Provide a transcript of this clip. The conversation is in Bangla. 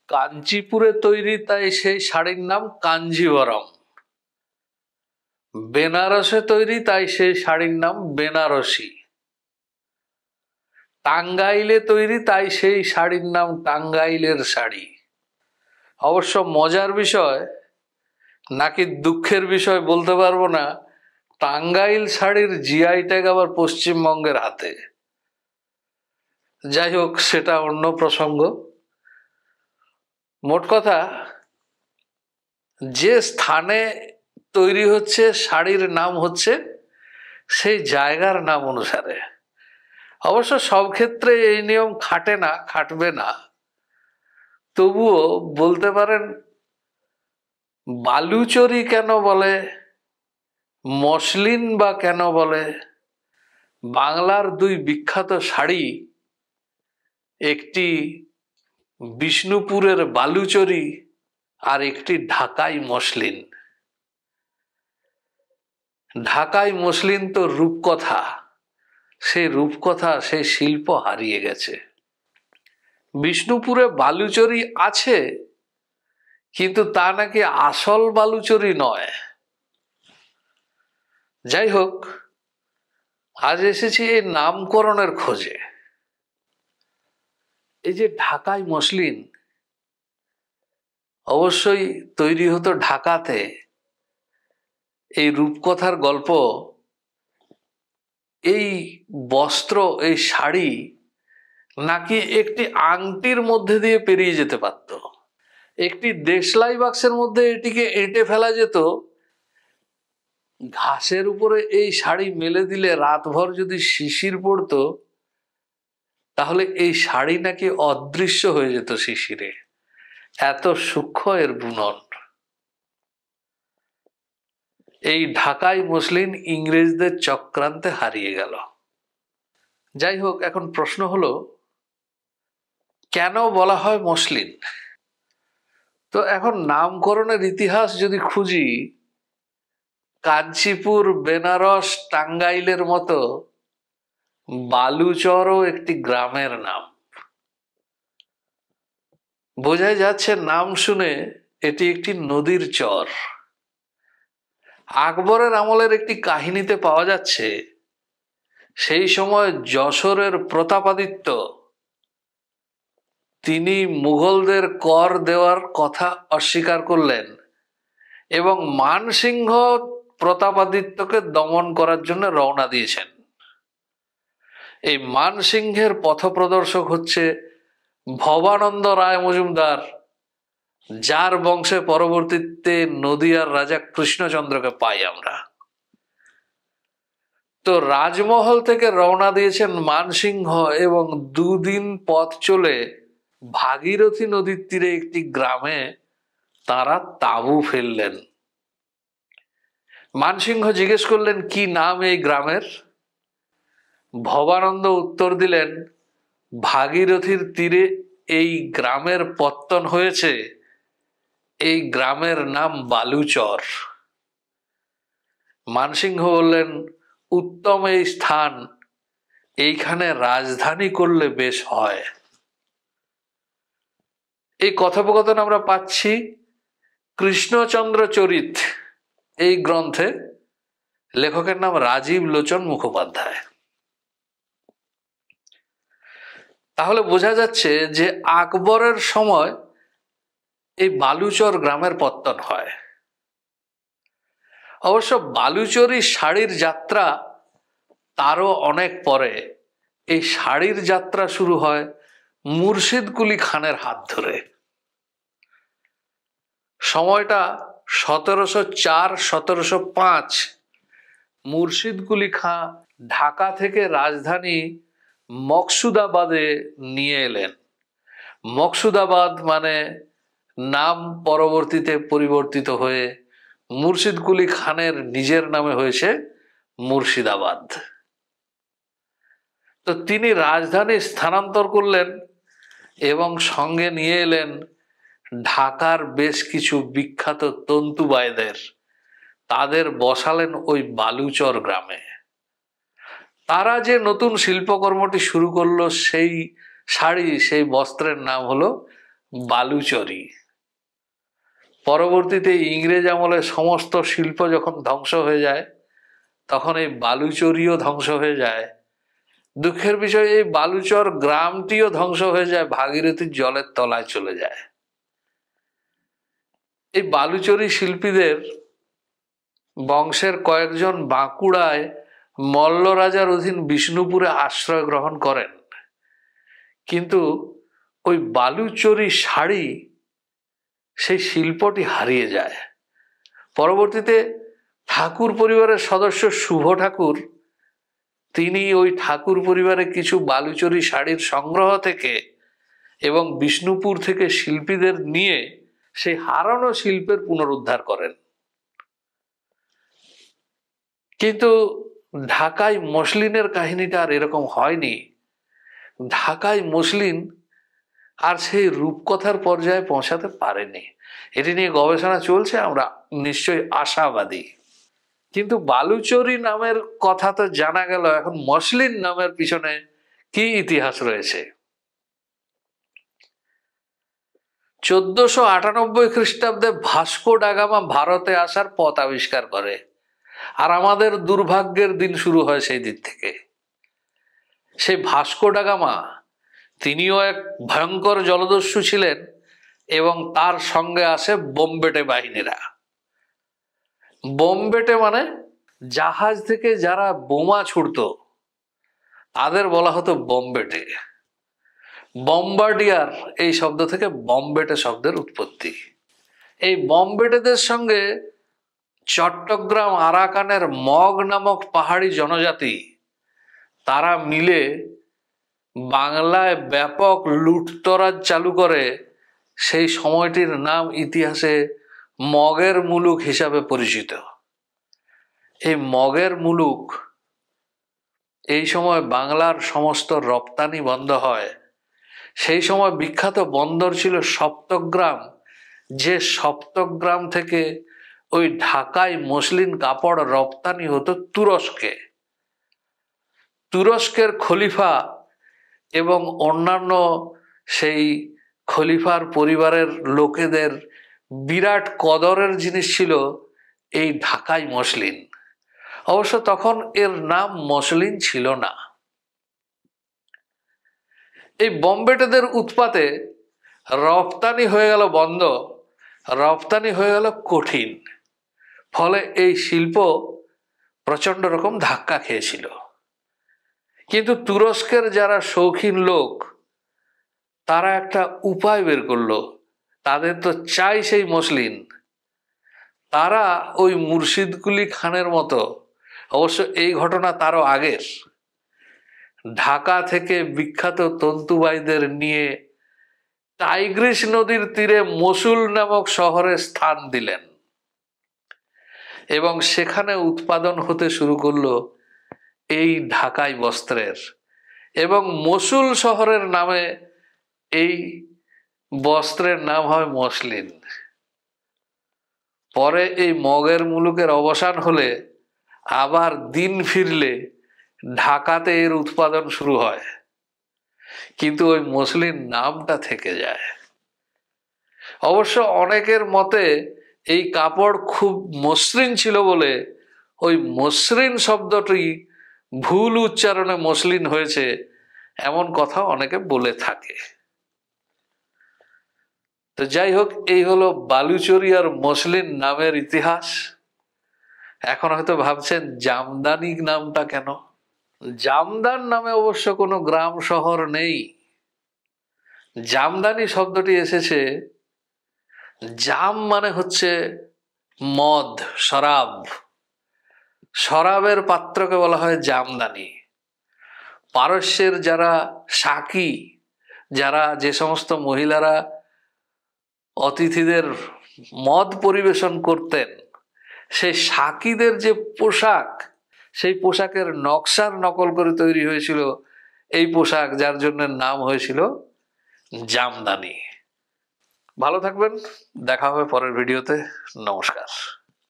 কাঞ্চিপুরে তৈরি তাই সেই শাড়ির নাম কাঞ্জিভরম। বেনারসে তৈরি তাই সেই শাড়ির নাম বেনারসি। টাঙ্গাইলে তৈরি তাই সেই শাড়ির নাম টাঙ্গাইলের শাড়ি। অবশ্য মজার বিষয় নাকি দুঃখের বিষয় বলতে পারবো না, টাঙ্গাইল শাড়ির জিআই ট্যাগ আবার পশ্চিমবঙ্গের হাতে। যাই হোক, সেটা অন্য প্রসঙ্গ। মোট কথা, যে স্থানে তৈরি হচ্ছে শাড়ির নাম হচ্ছে সেই জায়গার নাম অনুসারে। অবশ্য সব ক্ষেত্রে এই নিয়ম খাটে না, খাটবে না। তবুও বলতে পারেন বালুচরী কেন বলে, মসলিন বা কেন বলে? বাংলার দুই বিখ্যাত শাড়ি, একটি বিষ্ণুপুরের বালুচরী আর একটি ঢাকাই মসলিন। ঢাকাই মসলিন তো রূপকথা, সেই রূপকথা, সেই শিল্প হারিয়ে গেছে। বিষ্ণুপুরে বালুচরী আছে, কিন্তু তা নাকি আসল বালুচরী নয়। যাই হোক, আজ এসেছি এই নামকরণের খোঁজে। এই যে ঢাকাই মসলিন অবশ্যই তৈরি হতো ঢাকাতে। এই রূপকথার গল্প, এই বস্ত্র, এই শাড়ি নাকি একটি আংটির মধ্যে দিয়ে পেরিয়ে যেতে পারত। একটি দেশলাই বাক্সের মধ্যে এটিকে এঁটে ফেলা যেত। ঘাসের উপরে এই শাড়ি মেলে দিলে রাতভর যদি শিশির পড়তো, তাহলে এই শাড়ি নাকি অদৃশ্য হয়ে যেত শিশিরে। এত সূক্ষ্ম এর বুনন। এই ঢাকাই মসলিন ইংরেজদের চক্রান্তে হারিয়ে গেল। যাই হোক, এখন প্রশ্ন হলো, কেন বলা হয় মসলিন? তো এখন নামকরণের ইতিহাস যদি খুঁজি, কাঞ্চিপুর, বেনারস, টাঙ্গাইলের মতো বালুচরও একটি গ্রামের নাম। বোঝাই যাচ্ছে নাম শুনে এটি একটি নদীর চর। আকবরের আমলের একটি কাহিনীতে পাওয়া যাচ্ছে, সেই সময় যশোরের প্রতাপাদিত্য, তিনি মুঘলদের কর দেওয়ার কথা অস্বীকার করলেন এবং মানসিংহ প্রতাপাদিত্যকে দমন করার জন্য রওনা দিয়েছেন। এই মানসিংহের পথপ্রদর্শক হচ্ছে ভবানন্দ রায় মজুমদার, যার বংশে পরবর্তীতে নদিয়ার রাজা কৃষ্ণচন্দ্রকে পাই আমরা। তো রাজমহল থেকে রওনা দিয়েছেন মানসিংহ এবং দুদিন পথ চলে ভাগীরথী নদীর তীরে একটি গ্রামে তারা তাঁবু ফেললেন। মানসিংহ জিজ্ঞেস করলেন, কি নাম এই গ্রামের? ভবানন্দ উত্তর দিলেন, ভাগীরথীর তীরে এই গ্রামের পত্তন হয়েছে, এই গ্রামের নাম বালুচর। মানসিংহ বললেন, উত্তম এই স্থান, এইখানে রাজধানী করলে বেশ হয়। এই কথোপকথন আমরা পাচ্ছি কৃষ্ণচন্দ্র চরিত এই গ্রন্থে। লেখকের নাম রাজীব লোচন মুখোপাধ্যায়। তাহলে বোঝা যাচ্ছে যে আকবরের সময় এই বালুচর গ্রামের পত্তন হয়। অবশ্য বালুচরী শাড়ির যাত্রা তারও অনেক পরে। এই শাড়ির যাত্রা শুরু হয় মুর্শিদ কুলি খানের হাত ধরে। সময়টা 1704-1705। মুর্শিদ কুলি খাঁ ঢাকা থেকে রাজধানী মকসুদাবাদে নিয়ে এলেন। মকসুদাবাদ মানে নাম পরবর্তীতে পরিবর্তিত হয়ে মুর্শিদ কুলি খানের নিজের নামে হয়েছে মুর্শিদাবাদ। তো তিনি রাজধানী স্থানান্তর করলেন এবং সঙ্গে নিয়ে এলেন ঢাকার বেশ কিছু বিখ্যাত তন্তুবায়দের। তাদের বসালেন ওই বালুচর গ্রামে। তারা যে নতুন শিল্পকর্মটি শুরু করলো, সেই শাড়ি, সেই বস্ত্রের নাম হলো বালুচরি। পরবর্তীতে ইংরেজ আমলে সমস্ত শিল্প যখন ধ্বংস হয়ে যায় তখন এই বালুচরিও ধ্বংস হয়ে যায়। দুঃখের বিষয় এই বালুচর গ্রামটিও ধ্বংস হয়ে যায়, ভাগীরথীর জলের তলায় চলে যায়। এই বালুচরি শিল্পীদের বংশের কয়েকজন বাঁকুড়ায় মল্ল রাজার অধীন বিষ্ণুপুরে আশ্রয় গ্রহণ করেন, কিন্তু ওই বালুচরি শাড়ি সেই শিল্পটি হারিয়ে যায়। পরবর্তীতে ঠাকুর পরিবারের সদস্য শুভ ঠাকুর, তিনি ওই ঠাকুর পরিবারে কিছু বালুচরি শাড়ির সংগ্রহ থেকে এবং বিষ্ণুপুর থেকে শিল্পীদের নিয়ে সেই হারানো শিল্পের পুনরুদ্ধার করেন। কিন্তু ঢাকায় মসলিনের কাহিনীটা আর এরকম হয়নি। ঢাকায় মসলিন আর সেই রূপকথার পর্যায়ে পৌঁছাতে পারেনি। এটি নিয়ে গবেষণা চলছে, আমরা নিশ্চয়ই আশাবাদী। কিন্তু বালুচরি নামের কথা তো জানা গেল, এখন মসলিন নামের পিছনে কি ইতিহাস রয়েছে। 1498 খ্রিস্টাব্দে ভাস্কো ডা গামা ভারতে আসার পথ আবিষ্কার করে, আর আমাদের দুর্ভাগ্যের দিন শুরু হয় সেই দিক থেকে। সেই ভাস্কো ডা গামা তিনিও এক ভয়ঙ্কর জলদস্যু ছিলেন এবং তার সঙ্গে আসে বোম্বেটে বাহিনীরা। বোম্বেটে মানে জাহাজ থেকে যারা বোমা ছুড়ত তাদের বলা হতো বোম্বেটে। বম্বার্ডিয়ার এই শব্দ থেকে বোম্বেটে শব্দের উৎপত্তি। এই বোম্বেটেদের সঙ্গে চট্টগ্রাম আরাকানের মগ নামক পাহাড়ি জনজাতি, তারা মিলে বাংলায় ব্যাপক লুটতরাজ চালু করে। সেই সময়টির নাম ইতিহাসে মগের মুলুক হিসাবে পরিচিত। এই মগের মুলুক, এই সময় বাংলার সমস্ত রপ্তানি বন্ধ হয়। সেই সময় বিখ্যাত বন্দর ছিল সপ্তগ্রাম, যে সপ্তগ্রাম থেকে ওই ঢাকায় মসলিন কাপড় রপ্তানি হতো তুরস্কে। তুরস্কের খলিফা এবং অন্যান্য সেই খলিফার পরিবারের লোকেদের বিরাট কদরের জিনিস ছিল এই ঢাকাই মসলিন। অবশ্য তখন এর নাম মসলিন ছিল না। এই বোম্বেটেদের উৎপাতে রপ্তানি হয়ে গেল বন্ধ, রপ্তানি হয়ে গেল কঠিন। ফলে এই শিল্প প্রচন্ড রকম ধাক্কা খেয়েছিল। কিন্তু তুরস্কের যারা শৌখিন লোক, তারা একটা উপায় বের করলো। তাদের তো চাই সেই মসলিন। তারা ওই মুর্শিদকুলি খানের মতো, অবশ্য এই ঘটনা তারও আগের, ঢাকা থেকে বিখ্যাত তন্তুবাইদের নিয়ে টাইগ্রিস নদীর তীরে মসুল নামক শহরে স্থান দিলেন এবং সেখানে উৎপাদন হতে শুরু করলো এই ঢাকাই বস্ত্রের। এবং মসুল শহরের নামে এই বস্ত্রের নাম হয় মসলিন। পরে এই মগের মুলুকের অবসান হলে আবার দিন ফিরলে ঢাকাতে এর উৎপাদন শুরু হয়, কিন্তু ওই মসলিন নামটা থেকে যায়। অবশ্য অনেকের মতে এই কাপড় খুব মসৃণ ছিল বলে ওই মসৃণ শব্দটি ভুল উচ্চারণে মসলিন হয়েছে, এমন কথা অনেকে বলে থাকে। তো যাই হোক, এই হলো বালুচরি আর মসলিন নামের ইতিহাস। এখন হয়তো ভাবছেন জামদানি নামটা কেন? জামদান নামে অবশ্য কোনো গ্রাম শহর নেই। জামদানি শব্দটি এসেছে, জাম মানে হচ্ছে মদ, শরাব। শরাবের পাত্রকে বলা হয় জামদানি। পারস্যের যারা সাকি, যারা যে সমস্ত মহিলারা অতিথিদের মদ পরিবেশন করতেন, সেই সাকিদের যে পোশাক, সেই পোশাকের নকশার নকল করে তৈরি হয়েছিল এই পোশাক, যার জন্য নাম হয়েছিল জামদানি। ভালো থাকবেন, দেখা হবে পরের ভিডিওতে। নমস্কার।